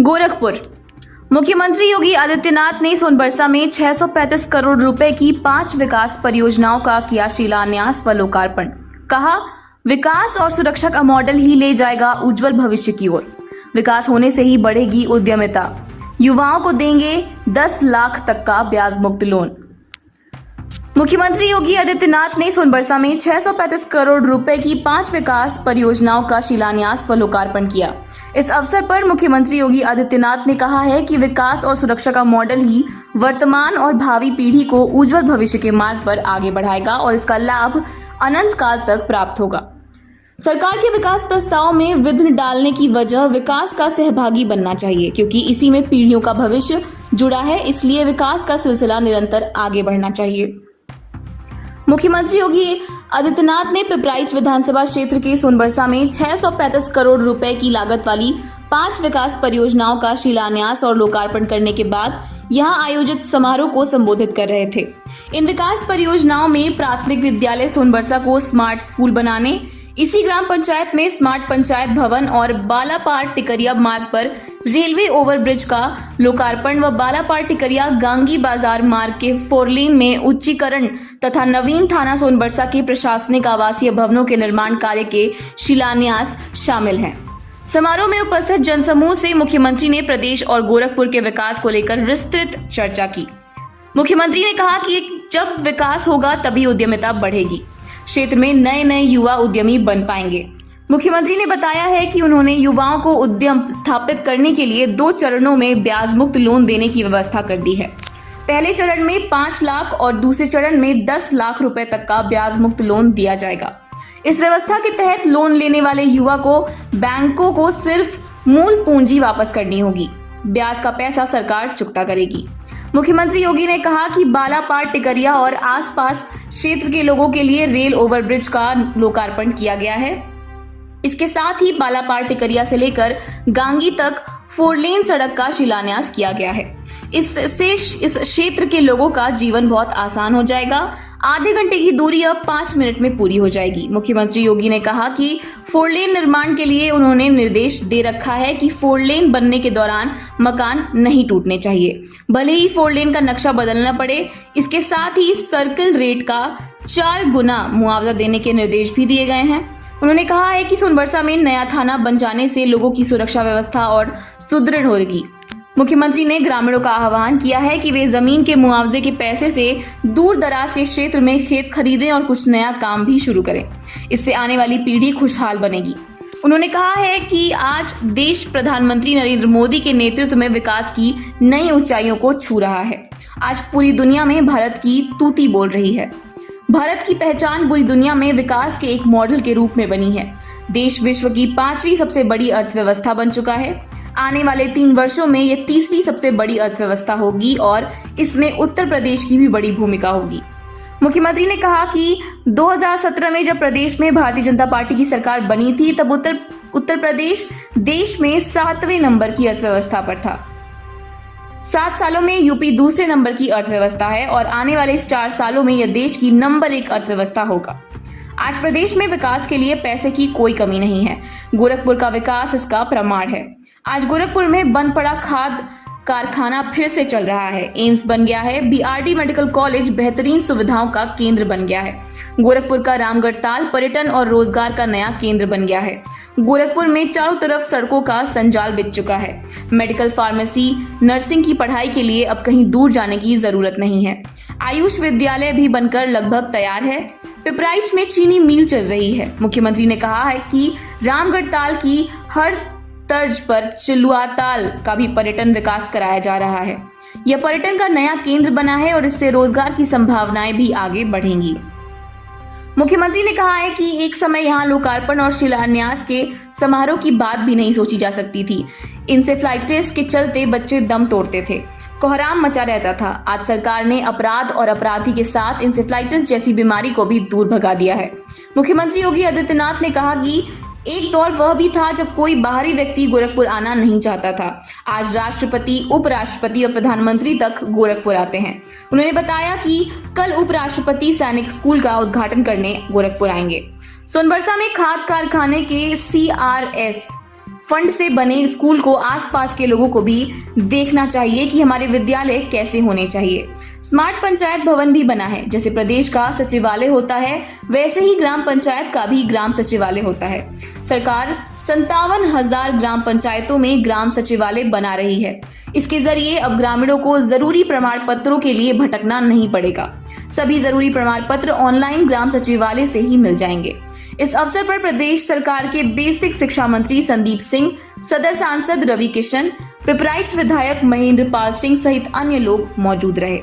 गोरखपुर। मुख्यमंत्री योगी आदित्यनाथ ने सोनबरसा में 635 करोड़ रुपए की 5 विकास परियोजनाओं का किया शिलान्यास व लोकार्पण। कहा, विकास और सुरक्षा का मॉडल ही ले जाएगा उज्जवल भविष्य की ओर। विकास होने से ही बढ़ेगी उद्यमिता। युवाओं को देंगे 10 लाख तक का ब्याज मुक्त लोन। मुख्यमंत्री योगी आदित्यनाथ ने सोनबरसा में 635 करोड़ रुपए की 5 विकास परियोजनाओं का शिलान्यास व लोकार्पण किया। इस अवसर पर मुख्यमंत्री योगी आदित्यनाथ ने कहा है कि विकास और सुरक्षा का मॉडल ही वर्तमान और भावी पीढ़ी को उज्जवल भविष्य के मार्ग पर आगे बढ़ाएगा और इसका लाभ अनंत काल तक प्राप्त होगा। सरकार के विकास प्रस्ताव में विघ्न डालने की वजह विकास का सहभागी बनना चाहिए, क्योंकि इसी में पीढ़ियों का भविष्य जुड़ा है। इसलिए विकास का सिलसिला निरंतर आगे बढ़ना चाहिए। मुख्यमंत्री योगी आदित्यनाथ ने पिपराइच विधानसभा क्षेत्र के सोनबरसा में 635 करोड़ रुपए की लागत वाली 5 विकास परियोजनाओं का शिलान्यास और लोकार्पण करने के बाद यहां आयोजित समारोह को संबोधित कर रहे थे। इन विकास परियोजनाओं में प्राथमिक विद्यालय सोनबरसा को स्मार्ट स्कूल बनाने, इसी ग्राम पंचायत में स्मार्ट पंचायत भवन और बालापार टिकरिया मार्ग पर रेलवे ओवरब्रिज का लोकार्पण व बालापार टिकरिया गांगी बाजार मार्ग के 4 लेन में उच्चीकरण तथा नवीन थाना सोनबरसा के प्रशासनिक आवासीय भवनों के निर्माण कार्य के शिलान्यास शामिल हैं। समारोह में उपस्थित जनसमूह से मुख्यमंत्री ने प्रदेश और गोरखपुर के विकास को लेकर विस्तृत चर्चा की। मुख्यमंत्री ने कहा कि जब विकास होगा तभी उद्यमिता बढ़ेगी, क्षेत्र में नए नए युवा उद्यमी बन पाएंगे। मुख्यमंत्री ने बताया है कि उन्होंने युवाओं को उद्यम स्थापित करने के लिए 2 चरणों में ब्याज मुक्त लोन देने की व्यवस्था कर दी है। पहले चरण में 5 लाख और दूसरे चरण में 10 लाख रुपए तक का ब्याज मुक्त लोन दिया जाएगा। इस व्यवस्था के तहत लोन लेने वाले युवा को बैंकों को सिर्फ मूल पूंजी वापस करनी होगी, ब्याज का पैसा सरकार चुकता करेगी। मुख्यमंत्री योगी ने कहा कि बालापार टिकरिया और आसपास क्षेत्र के लोगों के लिए रेल ओवरब्रिज का लोकार्पण किया गया है। इसके साथ ही बालापार टिकरिया से लेकर गांगी तक 4 लेन सड़क का शिलान्यास किया गया है। इससे इस क्षेत्र के लोगों का जीवन बहुत आसान हो जाएगा। आधे घंटे की दूरी अब 5 मिनट में पूरी हो जाएगी। मुख्यमंत्री योगी ने कहा कि 4 लेन निर्माण के लिए उन्होंने निर्देश दे रखा है कि 4 लेन बनने के दौरान मकान नहीं टूटने चाहिए, भले ही 4 लेन का नक्शा बदलना पड़े। इसके साथ ही सर्कल रेट का 4 गुना मुआवजा देने के निर्देश भी दिए गए हैं। उन्होंने कहा है कि सोनबरसा में नया थाना बन जाने से लोगों की सुरक्षा व्यवस्था और सुदृढ़ होगी। मुख्यमंत्री ने ग्रामीणों का आह्वान किया है कि वे जमीन के मुआवजे के पैसे से दूर दराज के क्षेत्र में खेत खरीदें और कुछ नया काम भी शुरू करें। इससे आने वाली पीढ़ी खुशहाल बनेगी। उन्होंने कहा है कि आज देश प्रधानमंत्री नरेंद्र मोदी के नेतृत्व में विकास की नई ऊंचाइयों को छू रहा है। आज पूरी दुनिया में भारत की तूती बोल रही है। भारत की पहचान पूरी दुनिया में विकास के एक मॉडल के रूप में बनी है। देश विश्व की 5वीं सबसे बड़ी अर्थव्यवस्था बन चुका है। आने वाले 3 वर्षों में यह 3री सबसे बड़ी अर्थव्यवस्था होगी और इसमें उत्तर प्रदेश की भी बड़ी भूमिका होगी। मुख्यमंत्री ने कहा कि 2017 में जब प्रदेश में भारतीय जनता पार्टी की सरकार बनी थी, तब उत्तर प्रदेश देश में 7वें नंबर की अर्थव्यवस्था पर था। 7 सालों में यूपी दूसरे नंबर की अर्थव्यवस्था है और आने वाले 4 सालों में यह देश की नंबर 1 अर्थव्यवस्था होगा। आज प्रदेश में विकास के लिए पैसे की कोई कमी नहीं है। गोरखपुर का विकास इसका प्रमाण है। आज गोरखपुर में बंद पड़ा खाद कारखाना फिर से चल रहा है। एम्स बन गया है। बीआरडी मेडिकल कॉलेज बेहतरीन सुविधाओं का केंद्र बन गया है। गोरखपुर का रामगढ़ ताल पर्यटन और रोजगार का नया केंद्र बन गया है। गोरखपुर में चारों तरफ सड़कों का संजाल बिछ चुका है। मेडिकल, फार्मेसी, नर्सिंग की पढ़ाई के लिए अब कहीं दूर जाने की जरूरत नहीं है। आयुष विद्यालय भी बनकर लगभग तैयार है। पिपराइच में चीनी मिल चल रही है। मुख्यमंत्री ने कहा है कि रामगढ़ ताल की हर तर्ज पर चिलुआ ताल का भी पर्यटन विकास कराया जा रहा है। यह पर्यटन का नया केंद्र बना है और इससे रोजगार की संभावनाएं भी आगे बढ़ेंगी। मुख्यमंत्री ने कहा है कि एक समय यहां लोकार्पण और शिलान्यास के समारोह की बात भी नहीं सोची जा सकती थी। इंसेफ्लाइटिस के चलते बच्चे दम तोड़ते थे, कोहराम मचा रहता था। आज सरकार ने अपराध और अपराधी के साथ इंसेफ्लाइटिस जैसी बीमारी को भी दूर भगा दिया है। मुख्यमंत्री योगी आदित्यनाथ ने कहा कि एक दौर वह भी था जब कोई बाहरी व्यक्ति गोरखपुर आना नहीं चाहता था। आज राष्ट्रपति, उपराष्ट्रपति और प्रधानमंत्री तक गोरखपुर आते हैं। उन्होंने बताया कि कल उपराष्ट्रपति सैनिक स्कूल का उद्घाटन करने गोरखपुर आएंगे। सोनबरसा में खाद कारखाने के CRS फंड से बने स्कूल को आसपास के लोगों को भी देखना चाहिए कि हमारे विद्यालय कैसे होने चाहिए। स्मार्ट पंचायत भवन भी बना है। जैसे प्रदेश का सचिवालय होता है वैसे ही ग्राम पंचायत का भी ग्राम सचिवालय होता है। सरकार 57,000 ग्राम पंचायतों में ग्राम सचिवालय बना रही है। इसके जरिए अब ग्रामीणों को जरूरी प्रमाण पत्रों के लिए भटकना नहीं पड़ेगा। सभी जरूरी प्रमाण पत्र ऑनलाइन ग्राम सचिवालय से ही मिल जाएंगे। इस अवसर पर प्रदेश सरकार के बेसिक शिक्षा मंत्री संदीप सिंह, सदर सांसद रवि किशन, पिपराइच विधायक महेंद्र पाल सिंह सहित अन्य लोग मौजूद रहे।